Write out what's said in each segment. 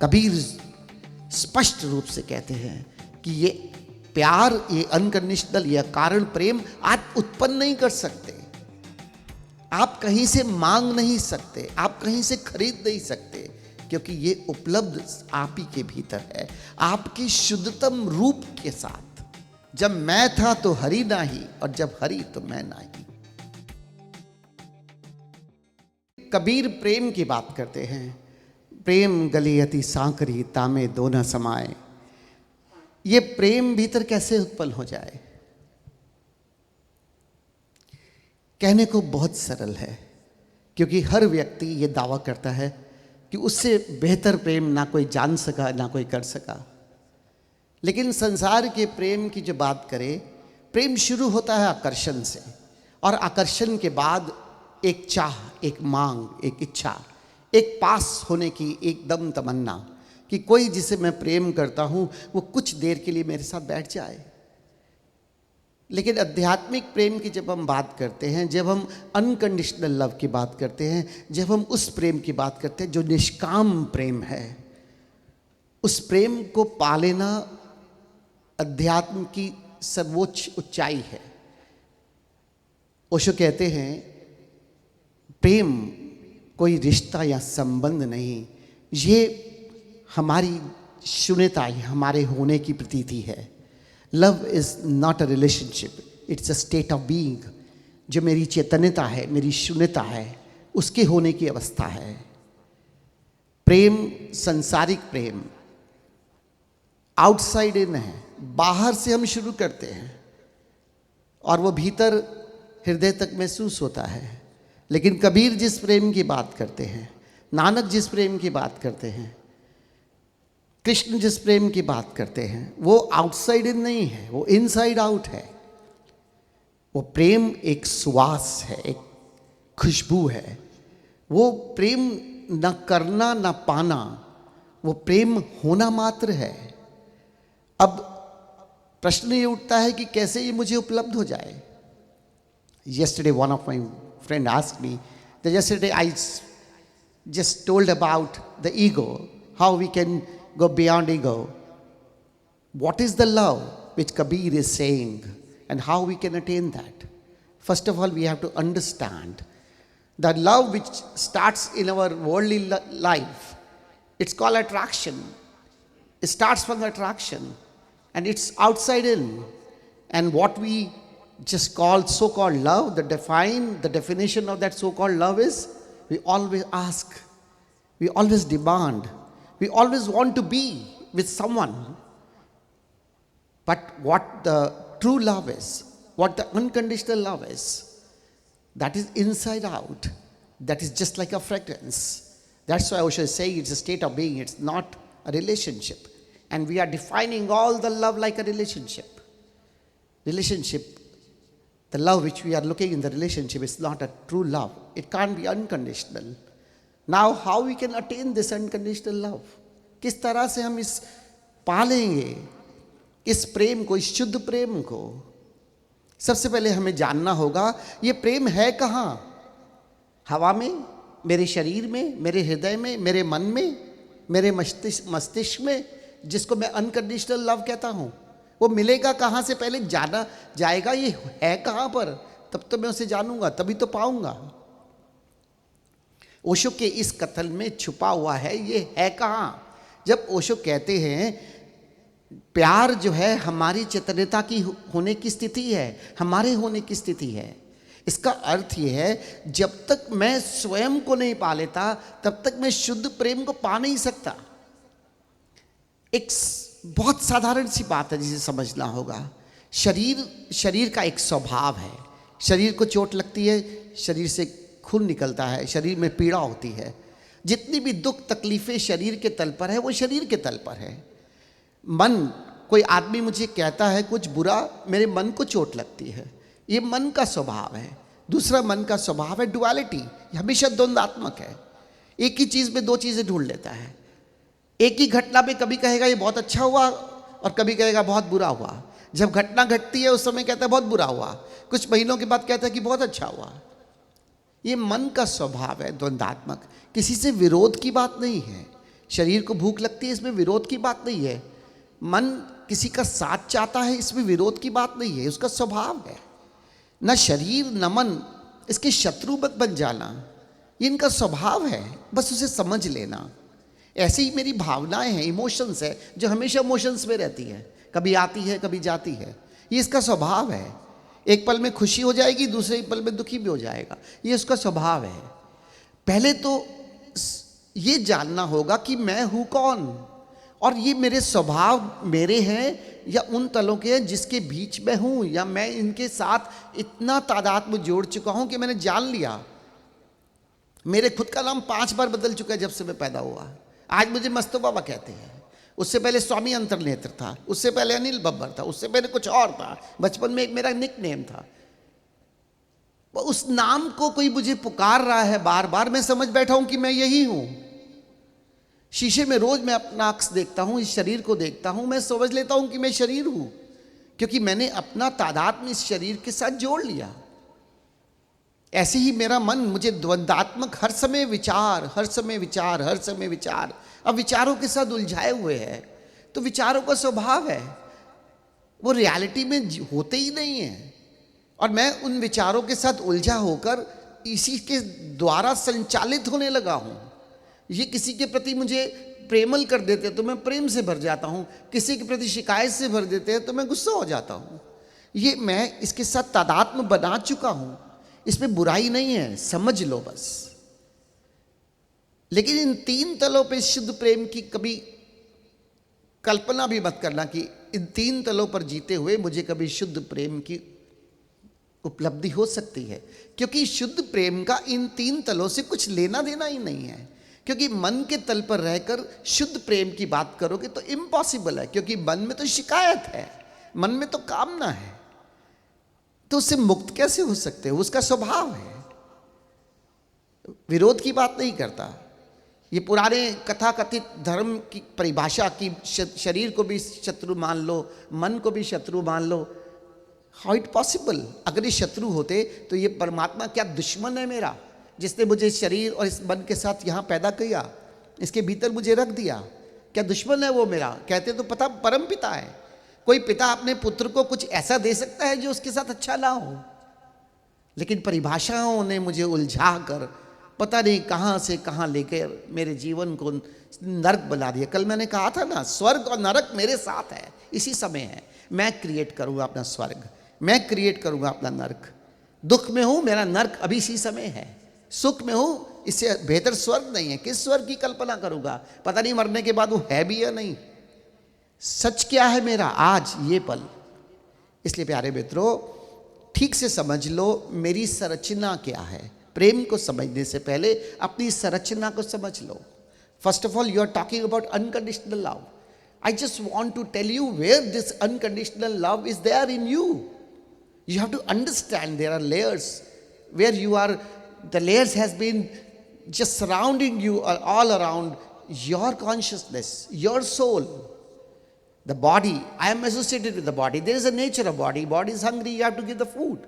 कबीर स्पष्ट रूप से कहते हैं कि ये प्यार, ये अनकंडीशनल, ये कारण प्रेम आप उत्पन्न नहीं कर सकते, आप कहीं से मांग नहीं सकते, आप कहीं से खरीद नहीं सकते, क्योंकि ये उपलब्ध आप ही के भीतर है, आपकी शुद्धतम रूप के साथ। जब मैं था तो हरि नाही, और जब हरि तो मैं नाही। कबीर प्रेम की बात करते हैं। प्रेम गली अति सांकरी, तामे दो न समाए। ये प्रेम भीतर कैसे उत्पन्न हो जाए? कहने को बहुत सरल है, क्योंकि हर व्यक्ति ये दावा करता है कि उससे बेहतर प्रेम ना कोई जान सका, ना कोई कर सका। लेकिन संसार के प्रेम की जो बात करें, प्रेम शुरू होता है आकर्षण से, और आकर्षण के बाद एक चाह, एक मांग, एक इच्छा, एक पास होने की एकदम तमन्ना कि कोई जिसे मैं प्रेम करता हूं वो कुछ देर के लिए मेरे साथ बैठ जाए। लेकिन आध्यात्मिक प्रेम की जब हम बात करते हैं, जब हम अनकंडीशनल लव की बात करते हैं, जब हम उस प्रेम की बात करते हैं जो निष्काम प्रेम है, उस प्रेम को पा लेना अध्यात्म की सर्वोच्च ऊंचाई है। ओशो कहते हैं प्रेम कोई रिश्ता या संबंध नहीं, ये हमारी शून्यता, हमारे होने की प्रतीति है। Love is not a relationship, it's a state of being. जो मेरी चैतन्यता है, मेरी शून्यता है, उसके होने की अवस्था है। प्रेम, सांसारिक प्रेम आउटसाइड इन है, बाहर से हम शुरू करते हैं और वो भीतर हृदय तक महसूस होता है। लेकिन कबीर जिस प्रेम की बात करते हैं, नानक जिस प्रेम की बात करते हैं, कृष्ण जिस प्रेम की बात करते हैं, वो आउटसाइड इन नहीं है, वो इनसाइड आउट है। वो प्रेम एक सुवास है, एक खुशबू है। वो प्रेम न करना न पाना, वो प्रेम होना मात्र है। अब प्रश्न ये उठता है कि कैसे ये मुझे उपलब्ध हो जाए। Yesterday one of my friend asked me that yesterday I just told about the ego, how we can go beyond ego. What is the love which Kabir is saying and how we can attain that? First of all, we have to understand that love which starts in our worldly life, it's called attraction. It starts from attraction and it's outside in. And what we just called so-called love, the definition of that so-called love is, we always ask, we always demand, we always want to be with someone. But what the true love is, what the unconditional love is, that is inside out. That is just like a fragrance. That's why Osho is saying it's a state of being, it's not a relationship. And we are defining all the love like a relationship. The love which we are looking in the relationship is not a true love. It can't be unconditional. Now how we can attain this unconditional love? किस तरह से हम इस पालेंगे इस प्रेम को, इस शुद्ध प्रेम को? सबसे पहले हमें जानना होगा ये प्रेम है कहाँ? हवा में, मेरे शरीर में, मेरे हृदय में, मेरे मन में, मेरे मस्तिष्क में, जिसको मैं अनकंडीशनल लव कहता हूँ। वो मिलेगा कहाँ से? पहले जाना जाएगा ये है कहाँ पर, तब तो मैं उसे जानूंगा, तभी तो पाऊंगा। ओशो के इस कथन में छुपा हुआ है ये है कहाँ। जब ओशो कहते हैं प्यार जो है हमारी चैतन्यता की होने की स्थिति है, हमारे होने की स्थिति है, इसका अर्थ ये है जब तक मैं स्वयं को नहीं पा लेता तब तक मैं शुद्ध प्रेम को पा नहीं सकता। एक बहुत साधारण सी बात है जिसे समझना होगा। शरीर का एक स्वभाव है। शरीर को चोट लगती है, शरीर से खून निकलता है, शरीर में पीड़ा होती है। जितनी भी दुख तकलीफें शरीर के तल पर है वो शरीर के तल पर है। मन, कोई आदमी मुझे कहता है कुछ बुरा, मेरे मन को चोट लगती है, ये मन का स्वभाव है। दूसरा मन का स्वभाव है डुअलिटी, हमेशा द्वंद्वात्मक है, एक ही चीज में दो चीजें ढूंढ लेता है। एक ही घटना में कभी कहेगा ये बहुत अच्छा हुआ और कभी कहेगा बहुत बुरा हुआ। जब घटना घटती है उस समय कहता है बहुत बुरा हुआ, कुछ महीनों के बाद कहता है कि बहुत अच्छा हुआ। ये मन का स्वभाव है द्वंद्वात्मक। किसी से विरोध की बात नहीं है, शरीर को भूख लगती है, इसमें विरोध की बात नहीं है। मन किसी का साथ चाहता है, इसमें विरोध की बात नहीं है, उसका स्वभाव है। न शरीर न मन इसके शत्रु मत बन जाना, ये इनका स्वभाव है, बस उसे समझ लेना। ऐसे ही मेरी भावनाएं हैं, इमोशंस है, जो हमेशा इमोशंस में रहती है, कभी आती है कभी जाती है, ये इसका स्वभाव है। एक पल में खुशी हो जाएगी, दूसरे पल में दुखी भी हो जाएगा, ये उसका स्वभाव है। पहले तो ये जानना होगा कि मैं हूं कौन, और ये मेरे स्वभाव मेरे हैं या उन तलों के हैं जिसके बीच में हूं, या मैं इनके साथ इतना तादाद में जोड़ चुका हूं कि मैंने जान लिया। मेरे खुद का नाम 5 बार बदल चुका है जब से मैं पैदा हुआ। आज मुझे मस्तो बाबा कहते हैं, उससे पहले स्वामी अंतर्नेत्र था, उससे पहले अनिल बब्बर था, उससे पहले कुछ और था, बचपन में एक मेरा निक नेम था। उस नाम को कोई मुझे पुकार रहा है बार बार, मैं समझ बैठा हूं कि मैं यही हूं। शीशे में रोज मैं अपना अक्स देखता हूं, इस शरीर को देखता हूं, मैं समझ लेता हूं कि मैं शरीर हूं, क्योंकि मैंने अपना तादाद में इस शरीर के साथ जोड़ लिया। ऐसे ही मेरा मन मुझे द्वंद्वात्मक हर समय विचार, हर समय विचार, हर समय विचार, अब विचारों के साथ उलझाए हुए है। तो विचारों का स्वभाव है, वो रियलिटी में होते ही नहीं है, और मैं उन विचारों के साथ उलझा होकर इसी के द्वारा संचालित होने लगा हूं। ये किसी के प्रति मुझे प्रेमल कर देते हैं तो मैं प्रेम से भर जाता हूं, किसी के प्रति शिकायत से भर देते हैं तो मैं गुस्सा हो जाता हूं। ये मैं इसके साथ तादात्म्य बना चुका हूं, इसमें बुराई नहीं है, समझ लो बस। लेकिन इन 3 तलों पे शुद्ध प्रेम की कभी कल्पना भी मत करना कि इन 3 तलों पर जीते हुए मुझे कभी शुद्ध प्रेम की उपलब्धि हो सकती है, क्योंकि शुद्ध प्रेम का इन 3 तलों से कुछ लेना देना ही नहीं है। क्योंकि मन के तल पर रहकर शुद्ध प्रेम की बात करोगे तो इम्पॉसिबल है, क्योंकि मन में तो शिकायत है, मन में तो कामना है, तो उससे मुक्त कैसे हो सकते हो? उसका स्वभाव है, विरोध की बात नहीं करता। ये पुराने कथाकथित धर्म की परिभाषा की शरीर को भी शत्रु मान लो, मन को भी शत्रु मान लो, हाउ इट पॉसिबल? अगर ये शत्रु होते तो ये परमात्मा क्या दुश्मन है मेरा, जिसने मुझे शरीर और इस मन के साथ यहाँ पैदा किया, इसके भीतर मुझे रख दिया? क्या दुश्मन है वो मेरा? कहते तो पता परम पिता है। कोई पिता अपने पुत्र को कुछ ऐसा दे सकता है जो उसके साथ अच्छा ना हो, लेकिन परिभाषाओं ने मुझे उलझा कर पता नहीं कहाँ से कहाँ लेकर मेरे जीवन को नरक बना दिया। कल मैंने कहा था ना, स्वर्ग और नरक मेरे साथ है, इसी समय है। मैं क्रिएट करूँगा अपना स्वर्ग, मैं क्रिएट करूँगा अपना नरक। दुख में हूँ, मेरा नरक अभी इसी समय है। सुख में हूँ, इससे बेहतर स्वर्ग नहीं है। किस स्वर्ग की कल्पना करूँगा? पता नहीं मरने के बाद वो है भी या नहीं। सच क्या है मेरा आज ये पल? इसलिए प्यारे मित्रों, ठीक से समझ लो मेरी संरचना क्या है। प्रेम को समझने से पहले अपनी संरचना को समझ लो। First of all, you are talking about unconditional love. I just want to tell you where this unconditional love is there in you. You have to understand there are layers where you are, the layers has been just surrounding you all around your consciousness, your soul. The body, I am associated with the body. There is a nature of body. Body is hungry, you have to give the food.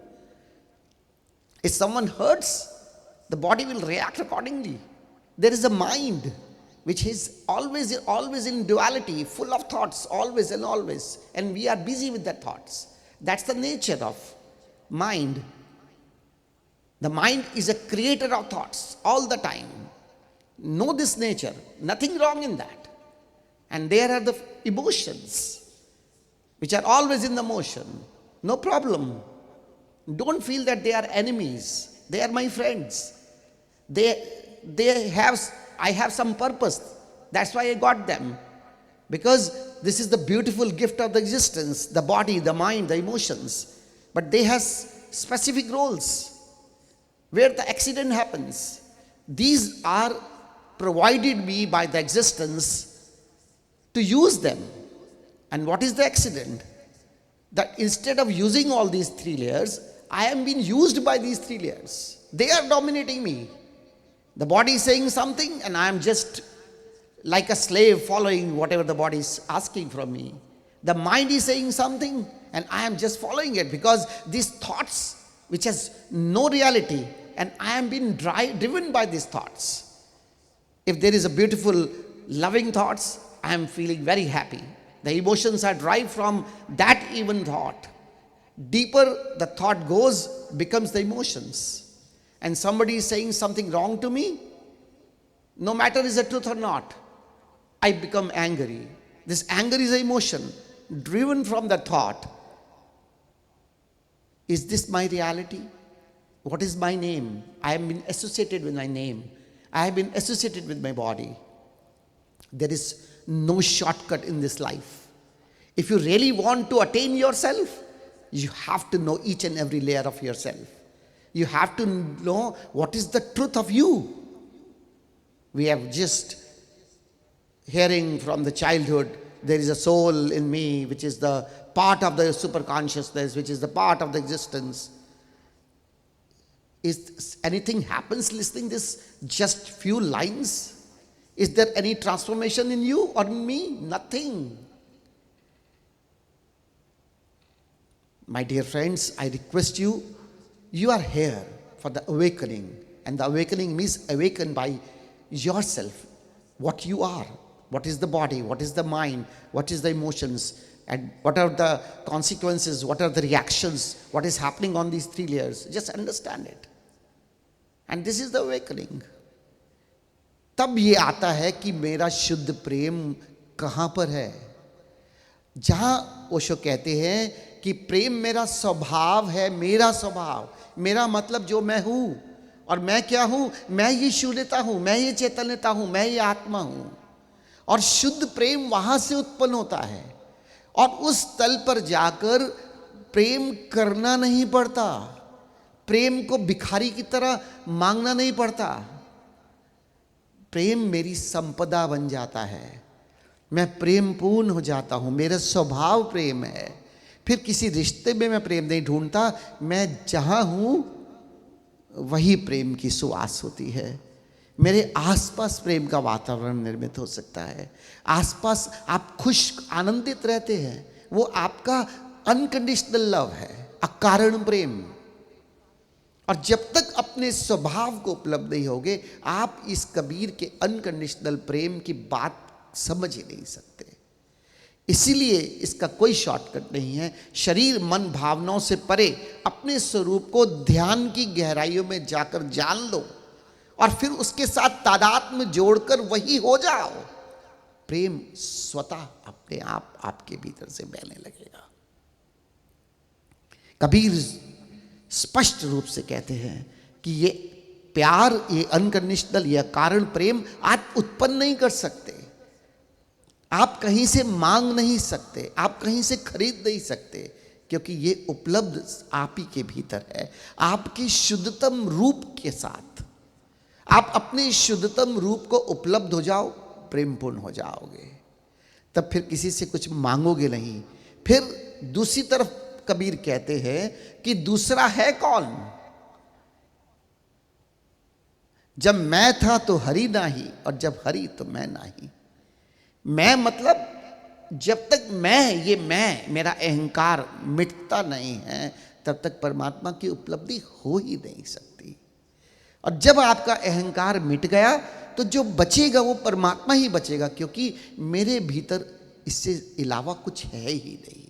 If someone hurts, the body will react accordingly. There is a mind which is always in duality, full of thoughts, always and always. And we are busy with the thoughts. That's the nature of mind. The mind is a creator of thoughts all the time. Know this nature, nothing wrong in that. And there are the emotions which are always in the motion. No problem. Don't feel that they are enemies. They are my friends. I have some purpose. That's why I got them. Because this is the beautiful gift of the existence, the body, the mind, the emotions. But they have specific roles where the accident happens. These are provided me by the existence to use them. And what is the accident? That instead of using all these 3 layers, I am being used by these 3 layers. They are dominating me. The body is saying something and I am just like a slave following whatever the body is asking from me. The mind is saying something and I am just following it because these thoughts which has no reality and I am being driven by these thoughts. If there is a beautiful loving thoughts, I am feeling very happy. The emotions are derived from that even thought. Deeper the thought goes, becomes the emotions. And somebody is saying something wrong to me, no matter is it truth or not, I become angry. This anger is an emotion driven from the thought. Is this my reality? What is my name? I have been associated with my name. I have been associated with my body. There is no shortcut in this life. If you really want to attain yourself, you have to know each and every layer of yourself. You have to know what is the truth of you. We have just hearing from the childhood, there is a soul in me, which is the part of the super consciousness, which is the part of the existence. Is anything happens listening this just few lines? Is there any transformation in you or in me? Nothing. My dear friends, I request you, you are here for the awakening. And the awakening means awakened by yourself. What you are. What is the body? What is the mind? What is the emotions? And what are the consequences? What are the reactions? What is happening on these three layers? Just understand it. And this is the awakening. तब ये आता है कि मेरा शुद्ध प्रेम कहाँ पर है. जहाँ ओशो कहते हैं कि प्रेम मेरा स्वभाव है, मेरा स्वभाव, मेरा मतलब जो मैं हूँ. और मैं क्या हूँ? मैं ये शून्यता हूँ, मैं ये चैतन्यता हूँ, मैं ये आत्मा हूँ. और शुद्ध प्रेम वहाँ से उत्पन्न होता है. और उस तल पर जाकर प्रेम करना नहीं पड़ता. प्रेम को भिखारी की तरह मांगना नहीं पड़ता. प्रेम मेरी संपदा बन जाता है. मैं प्रेम पूर्ण हो जाता हूँ. मेरा स्वभाव प्रेम है. फिर किसी रिश्ते में मैं प्रेम नहीं ढूंढता. मैं जहाँ हूँ वही प्रेम की सुवास होती है. मेरे आसपास प्रेम का वातावरण निर्मित हो सकता है. आसपास आप खुश आनंदित रहते हैं. वो आपका अनकंडीशनल लव है, अकारण प्रेम. और जब तक अपने स्वभाव को उपलब्ध नहीं होगे, आप इस कबीर के अनकंडीशनल प्रेम की बात समझ ही नहीं सकते. इसीलिए इसका कोई शॉर्टकट नहीं है. शरीर मन भावनाओं से परे अपने स्वरूप को ध्यान की गहराइयों में जाकर जान लो और फिर उसके साथ तादात्म्य जोड़कर वही हो जाओ. प्रेम स्वतः अपने आप आपके भीतर से बहने लगेगा. कबीर स्पष्ट रूप से कहते हैं कि ये प्यार, ये अनकंडीशनल, ये कारण प्रेम आप उत्पन्न नहीं कर सकते. आप कहीं से मांग नहीं सकते. आप कहीं से खरीद नहीं सकते. क्योंकि ये उपलब्ध आप ही के भीतर है, आपके शुद्धतम रूप के साथ. आप अपने शुद्धतम रूप को उपलब्ध हो जाओ, प्रेमपूर्ण हो जाओगे. तब फिर किसी से कुछ मांगोगे नहीं. फिर दूसरी तरफ कबीर कहते हैं कि दूसरा है कौन? जब मैं था तो हरि नाही, और जब हरि तो मैं नाही. मैं मतलब जब तक मैं, ये मैं, मेरा अहंकार मिटता नहीं है, तब तक परमात्मा की उपलब्धि हो ही नहीं सकती. और जब आपका अहंकार मिट गया तो जो बचेगा वो परमात्मा ही बचेगा. क्योंकि मेरे भीतर इससे अलावा कुछ है ही नहीं.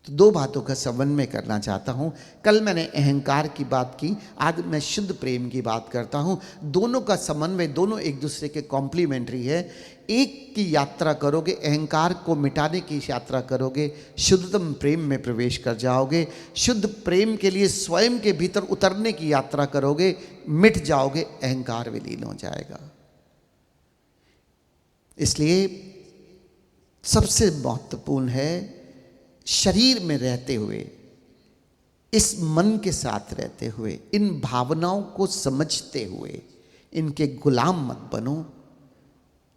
तो दो बातों का समन्वय करना चाहता हूँ. कल मैंने अहंकार की बात की, आज मैं शुद्ध प्रेम की बात करता हूँ. दोनों का समन्वय, दोनों एक दूसरे के कॉम्प्लीमेंट्री है. एक की यात्रा करोगे, अहंकार को मिटाने की यात्रा करोगे, शुद्धतम प्रेम में प्रवेश कर जाओगे. शुद्ध प्रेम के लिए स्वयं के भीतर उतरने की यात्रा करोगे, मिट जाओगे, अहंकार विलीन हो जाएगा. इसलिए सबसे महत्वपूर्ण है शरीर में रहते हुए, इस मन के साथ रहते हुए, इन भावनाओं को समझते हुए इनके गुलाम मत बनो.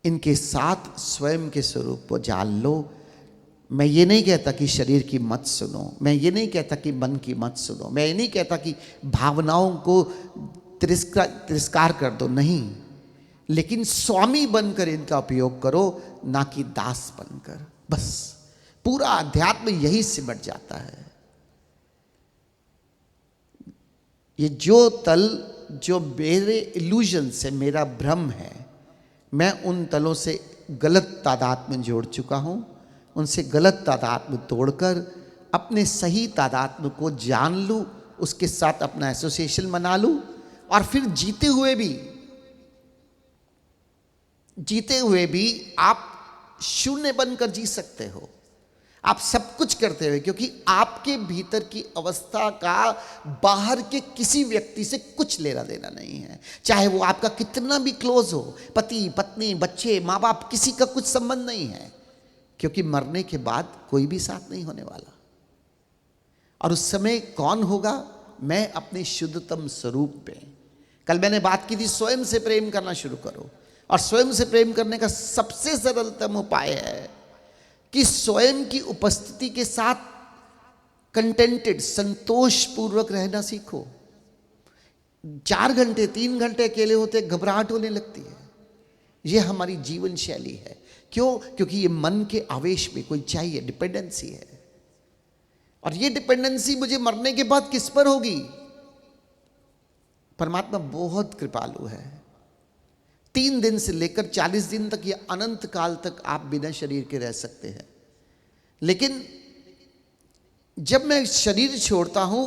इनके साथ स्वयं के स्वरूप को जान लो. मैं ये नहीं कहता कि शरीर की मत सुनो. मैं ये नहीं कहता कि मन की मत सुनो. मैं ये नहीं कहता कि भावनाओं को तिरस्कार कर दो. नहीं, लेकिन स्वामी बनकर इनका उपयोग करो, ना कि दास बनकर. बस पूरा अध्यात्म यही सिमट जाता है. ये जो तल, जो मेरे इल्यूजन से, मेरा भ्रम है, मैं उन तलों से गलत तादाद में जोड़ चुका हूँ, उनसे गलत तादाद में तोड़कर अपने सही तादाद को जान लूँ, उसके साथ अपना एसोसिएशन बना लूँ, और फिर जीते हुए भी आप शून्य बनकर जी सकते हो, आप सब कुछ करते हुए, क्योंकि आपके भीतर की अवस्था का बाहर के किसी व्यक्ति से कुछ लेना देना नहीं है। चाहे वो आपका कितना भी क्लोज हो, पति पत्नी बच्चे माँ बाप, किसी का कुछ संबंध नहीं है, क्योंकि मरने के बाद कोई भी साथ नहीं होने वाला। और उस समय कौन होगा? मैं अपने शुद्धतम स्वरूप में। कल मैंने बात की थी, स्वयं से प्रेम करना शुरू करो। और स्वयं से प्रेम करने का सबसे सरलतम उपाय है कि स्वयं की उपस्थिति के साथ कंटेंटेड, संतोष पूर्वक रहना सीखो। 4 घंटे 3 घंटे अकेले होते घबराहट होने लगती है। यह हमारी जीवन शैली है। क्यों? क्योंकि ये मन के आवेश में कोई चाहिए, डिपेंडेंसी है। और ये डिपेंडेंसी मुझे मरने के बाद किस पर होगी? परमात्मा बहुत कृपालु है। 3 दिन से लेकर 40 दिन तक या अनंत काल तक आप बिना शरीर के रह सकते हैं। लेकिन जब मैं शरीर छोड़ता हूं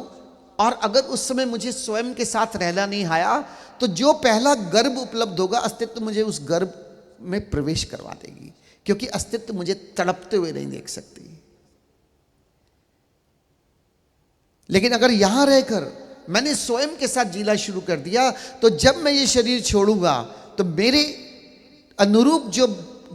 और अगर उस समय मुझे स्वयं के साथ रहना नहीं आया, तो जो पहला गर्भ उपलब्ध होगा, अस्तित्व मुझे उस गर्भ में प्रवेश करवा देगी, क्योंकि अस्तित्व मुझे तड़पते हुए नहीं देख सकती। लेकिन अगर यहां रहकर मैंने स्वयं के साथ जीना शुरू कर दिया, तो जब मैं ये शरीर छोड़ूंगा तो मेरे अनुरूप जो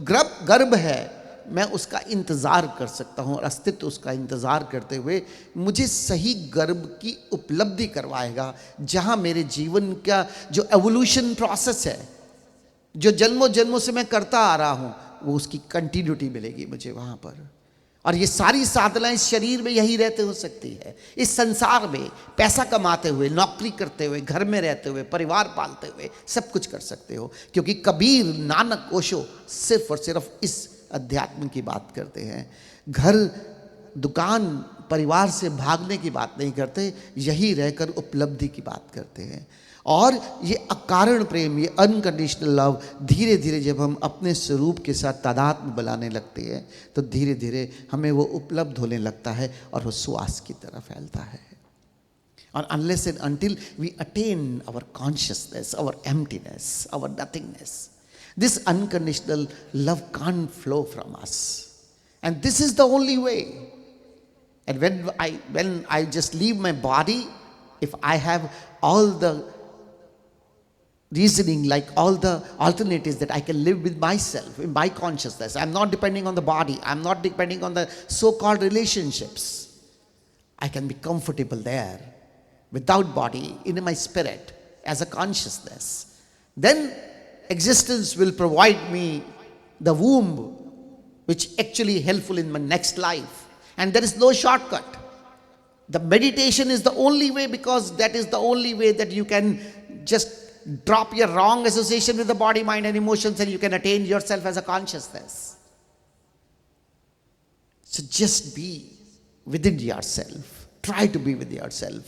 गर्भ है, मैं उसका इंतजार कर सकता हूं, और अस्तित्व उसका इंतजार करते हुए मुझे सही गर्भ की उपलब्धि करवाएगा, जहां मेरे जीवन का जो एवोल्यूशन प्रोसेस है, जो जन्मों जन्मों से मैं करता आ रहा हूं, वो उसकी कंटिन्यूटी मिलेगी मुझे वहां पर। और ये सारी साधनाएं इस शरीर में यही रहते हो सकती है। इस संसार में पैसा कमाते हुए, नौकरी करते हुए, घर में रहते हुए, परिवार पालते हुए सब कुछ कर सकते हो, क्योंकि कबीर, नानक, ओशो सिर्फ और सिर्फ इस अध्यात्म की बात करते हैं। घर, दुकान, परिवार से भागने की बात नहीं करते, यही रहकर उपलब्धि की बात करते हैं। और ये अकारण प्रेम, ये अनकंडीशनल लव, धीरे धीरे जब हम अपने स्वरूप के साथ तादात्म्य बनाने लगते हैं, तो धीरे धीरे हमें वो उपलब्ध होने लगता है और वो श्वास की तरह फैलता है। और unless and until we attain our consciousness, our emptiness, our nothingness, this unconditional love can't flow from us, and this is the only way. And when I just leave my body, if I have all the reasoning, like all the alternatives that I can live with myself in my consciousness, I'm not depending on the body, I'm not depending on the so-called relationships, I can be comfortable there without body, in my spirit, as a consciousness. Then existence will provide me the womb, which actually helpful in my next life. And there is no shortcut. The meditation is the only way, because that is the only way that you can just drop your wrong association with the body, mind and emotions, and you can attain yourself as a consciousness. So just be within yourself. Try to be with yourself.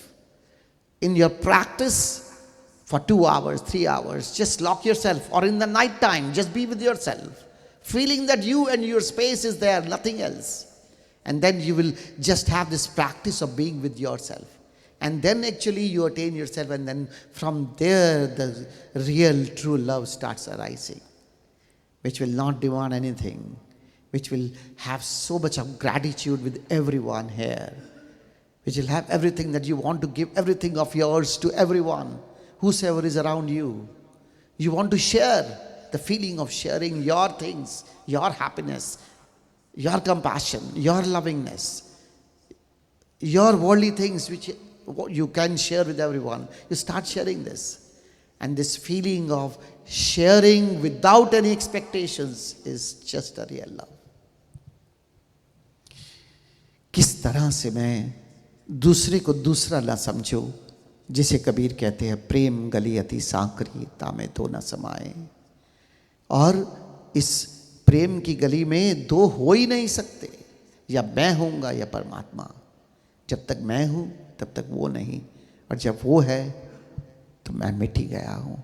In your practice, for 2 hours, 3 hours, just lock yourself, or in the night time, just be with yourself, feeling that you and your space is there, nothing else. And then you will just have this practice of being with yourself. And then actually you attain yourself, and then from there the real true love starts arising, which will not demand anything, which will have so much of gratitude with everyone here, which will have everything that you want to give, everything of yours to everyone, whosoever is around you. You want to share the feeling of sharing your things, your happiness, your compassion, your lovingness, your worldly things which you can share with everyone. You start sharing this. And this feeling of sharing without any expectations is just a real love. किस तरह से मैं दूसरे को दूसरा ना समझूं, जिसे कबीर कहते हैं, प्रेम गली अति सांकरी, तामे तो न समाए। और इस प्रेम की गली में दो हो ही नहीं सकते, या मैं होऊंगा या परमात्मा। जब तक मैं हूं तब तक वो नहीं, और जब वो है तो मैं मिट ही गया हूं।